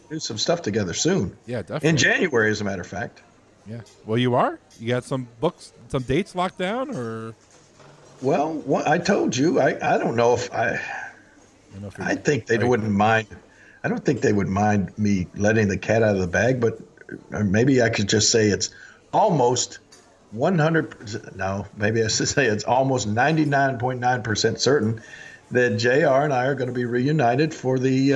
do some stuff together soon. Yeah, In definitely. January, as a matter of fact. Yeah. Well, you are. You got some books, some dates locked down, or Well, I told you, I don't know if I don't know if you're. I think they Are you, wouldn't mind. I don't think they would mind me letting the cat out of the bag, but maybe I could just say it's almost 100%. No, maybe I should say it's almost 99.9% certain that JR and I are going to be reunited for the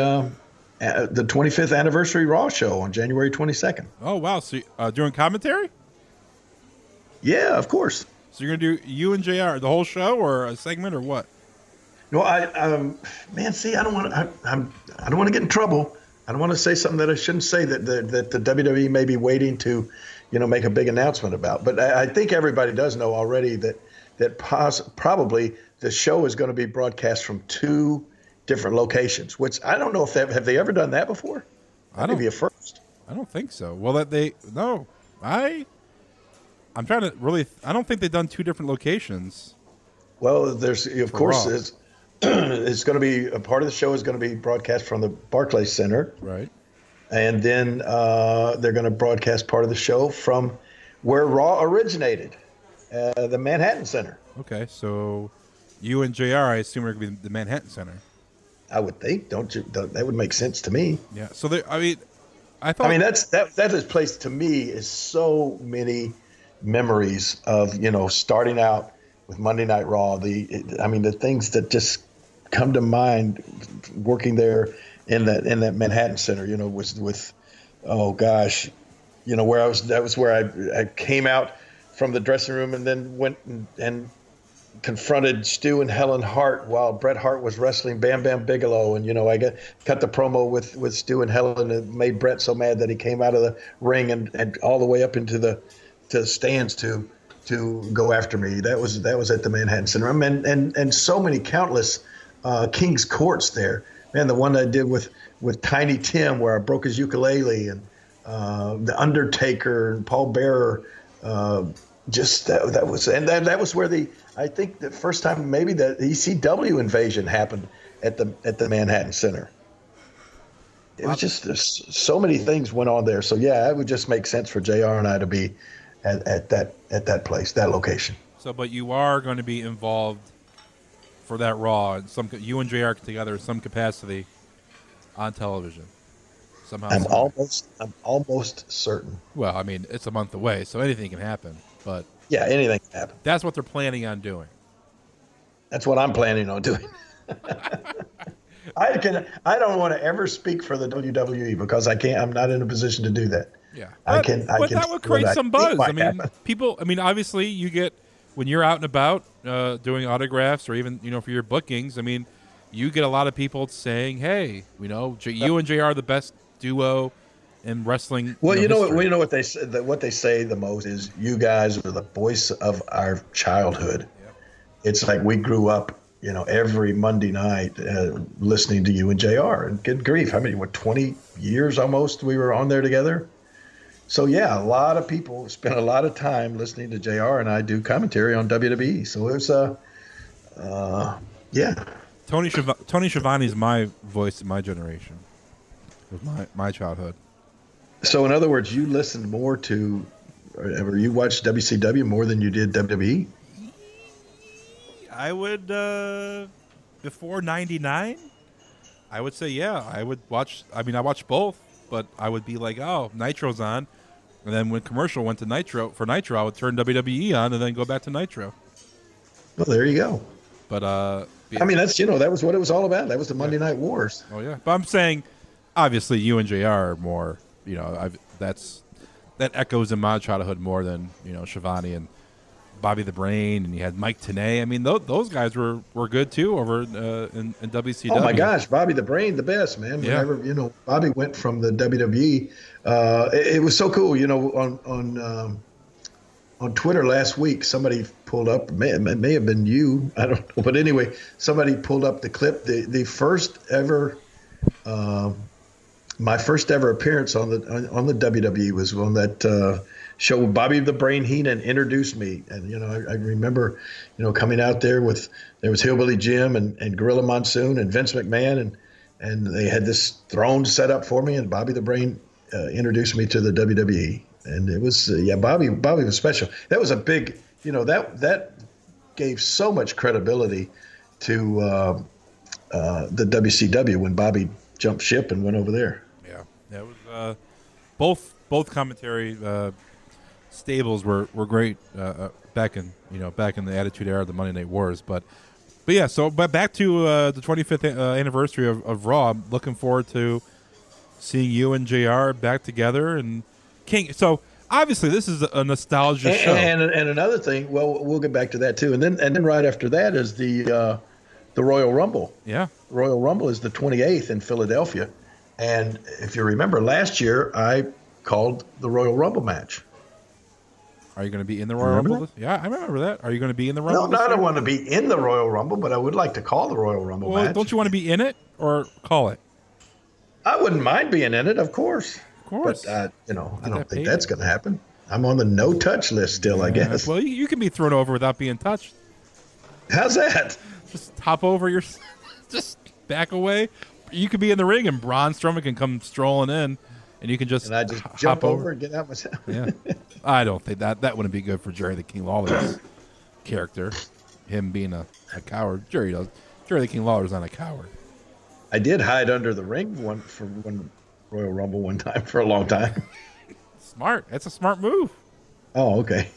25th anniversary Raw show on January 22nd. oh wow! So doing commentary? Yeah, of course. So you're gonna do you and Jr. the whole show, or a segment, or what? No, man, see, I don't want to. I don't want to get in trouble. I don't want to say something that I shouldn't say that the WWE may be waiting to, make a big announcement about. But I think everybody does know already that probably the show is going to be broadcast from two different locations. Which I don't know if have they ever done that before. I That may don't. be a first. I don't think so. Well, that they no. I'm trying to really. I don't think they've done two different locations Well, there's of for course Raw. it's going to be a part of the show is going to be broadcast from the Barclays Center. Right. And then they're going to broadcast part of the show from where Raw originated, the Manhattan Center. Okay. So you and Jr. I assume are gonna be the Manhattan Center. I would think, don't you? That would make sense to me. Yeah. So they. I mean, I thought. I mean, that is place to me is so many memories of starting out with Monday Night Raw. The things that just come to mind working there in that Manhattan Center. With oh gosh, where I was. That was where I came out from the dressing room and then went and confronted Stu and Helen Hart while Bret Hart was wrestling Bam Bam Bigelow, and I cut the promo with Stu and Helen. It made Bret so mad that he came out of the ring and all the way up into the stands to go after me. That was at the Manhattan Center. And so many countless King's Courts there. Man, the one I did with Tiny Tim where I broke his ukulele, and the Undertaker and Paul Bearer. Just that was where I think the first time maybe the ECW invasion happened at the Manhattan Center. It was just so many things went on there. So yeah, it would just make sense for JR and I to be at that place, that location. So, but you are going to be involved for that Raw, and you and Jr. together in some capacity on television somehow. I'm almost certain. Well, I mean, it's a month away, so anything can happen. But Yeah, anything can happen. that's what they're planning on doing. That's what I'm planning on doing. I don't want to ever speak for the WWE because I can't. I'm not in a position to do that. Yeah, I but, can. but that would create some buzz. I mean, happen. people. I mean, obviously, you get when you're out and about doing autographs or even for your bookings. I mean, you get a lot of people saying, "Hey, you and JR are the best duo in wrestling." Well, history. what they say. What they say the most is, "You guys are the voice of our childhood." Yep. It's like we grew up, every Monday night listening to you and JR. And good grief, how many? 20 years almost we were on there together. So yeah, a lot of people spend a lot of time listening to JR and I do commentary on WWE. So it was yeah. Tony Schiavone is my voice in my generation. It was my childhood. So in other words, you listened more to, or you watched WCW more than you did WWE? I would before '99. I would say yeah. I would watch. I mean, I watched both, but I would be like, oh, Nitro's on, and then when commercial went to Nitro for Nitro, I would turn WWE on and then go back to Nitro. Well, there you go. But I mean, that's that was what it was all about. That was the Monday Night Wars. oh yeah. But I'm saying, obviously, you and JR are more. That echoes in my childhood more than Schiavone and Bobby the Brain, and you had Mike Tenay. I mean, those guys were good too over in WCW. Oh my gosh, Bobby the Brain, the best, man. Yeah. Whenever Bobby went from the WWE, it was so cool. On Twitter last week, somebody pulled up. It may have been you. I don't know, but anyway, somebody pulled up the clip. The first ever. My first ever appearance on the WWE was on that show. Bobby the Brain Heenan introduced me, and I remember coming out there there was Hillbilly Jim and Gorilla Monsoon and Vince McMahon, and they had this throne set up for me, and Bobby the Brain introduced me to the WWE, and it was Bobby was special. That was a big, that gave so much credibility to the WCW when Bobby jumped ship and went over there. Yeah, that was both commentary stables were great back in the Attitude Era, the Monday Night Wars, but yeah. So, but back to the 25th anniversary of Raw. I'm looking forward to seeing you and JR back together and King. So obviously, this is a nostalgia show. And another thing, well, we'll get back to that too. And then right after that is the Royal Rumble. Yeah, Royal Rumble is the 28th in Philadelphia, and if you remember last year, I called the Royal Rumble match. Are you going to be in the Royal Rumble? Yeah, I remember that. Are you going to be in the Royal Rumble? No, I don't want to be in the Royal Rumble, but I would like to call the Royal Rumble match. Don't you want to be in it or call it? I wouldn't mind being in it, of course. Of course. But, I don't think that's going to happen. I'm on the no-touch list still, I guess. Well, you can be thrown over without being touched. How's that? Just hop over just back away. You could be in the ring and Braun Strowman can come strolling in. And you can just I just jump over and get out myself. Yeah, I don't think that wouldn't be good for Jerry the King Lawler's character. Him being a coward. Jerry the King Lawler's not a coward. I did hide under the ring for one Royal Rumble one time for a long time. Smart. That's a smart move. Oh, okay.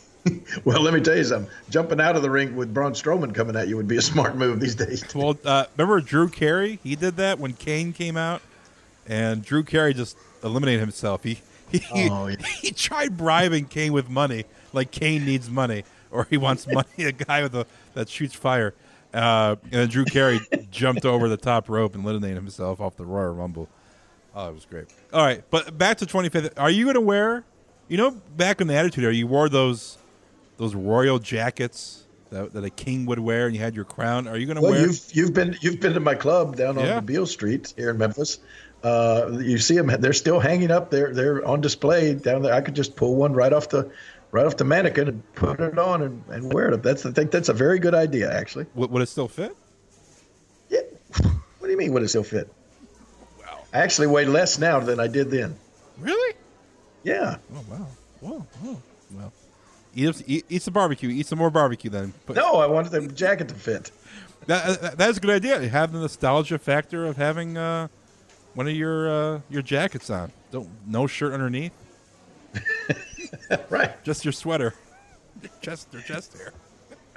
Well, let me tell you something. Jumping out of the ring with Braun Strowman coming at you would be a smart move these days. Well, remember Drew Carey? He did that when Kane came out, and Drew Carey just eliminated himself. He tried bribing Kane with money, like Kane needs money or he wants money. A guy that shoots fire, and then Drew Carey jumped over the top rope and eliminated himself off the Royal Rumble. Oh, it was great. All right, but back to 25th. Are you going to wear? Back in the Attitude Era, you wore those royal jackets that a king would wear, and you had your crown. Are you going to wear? You've been to my club down on Beale Street here in Memphis. You see them; they're still hanging up. They're on display down there. I could just pull one right off the mannequin and put it on and wear it. I think that's a very good idea, actually. Would it still fit? Yeah. What do you mean? Would it still fit? Wow. I actually weigh less now than I did then. Really? Yeah. Oh wow. Whoa. Well, eat some barbecue. Eat some more barbecue then. No, I wanted the jacket to fit. That's a good idea. You have the nostalgia factor of having one of your jackets on. No shirt underneath. Right. Just your sweater. Chest hair.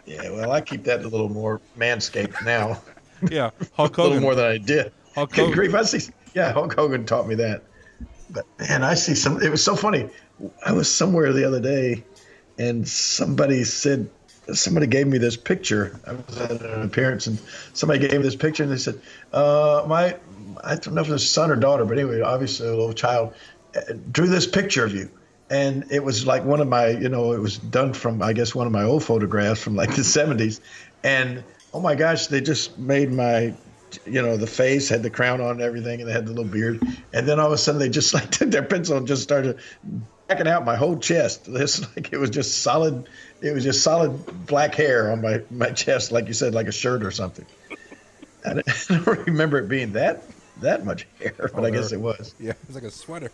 Yeah, well, I keep that a little more manscaped now. Yeah, Hulk Hogan. A little more than I did. Hulk Hogan. Grief, Hulk Hogan taught me that. But, man, I see some. It was so funny. I was somewhere the other day, and somebody gave me this picture. I was at an appearance, and somebody gave me this picture, and they said, I don't know if it was son or daughter, but anyway, obviously a little child, drew this picture of you. And it was like one of my, it was done from, I guess, one of my old photographs from like the 70s. And, oh, my gosh, they just made my, the face had the crown on and everything, and they had the little beard. And then all of a sudden they just like took their pencil and just started backing out my whole chest. It was just solid black hair on my chest, like you said, like a shirt or something. I don't remember it being that much hair, but I guess it was. Yeah, it was like a sweater.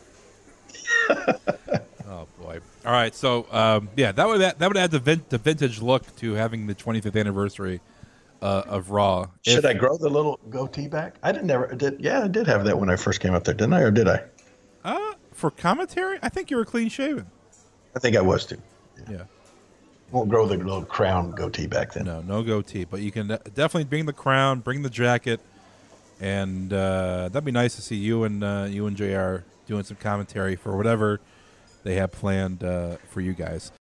Oh boy! All right, so that would add the vintage look to having the 25th anniversary of Raw. Should I grow the little goatee back? I did. Yeah, I did have that when I first came up there, didn't I? Or did I? For commentary, I think you were clean shaven. I think I was too. Yeah. Won't grow the little crown goatee back then. No goatee, but you can definitely bring the crown, bring the jacket, and that'd be nice to see you and JR doing some commentary for whatever they have planned for you guys.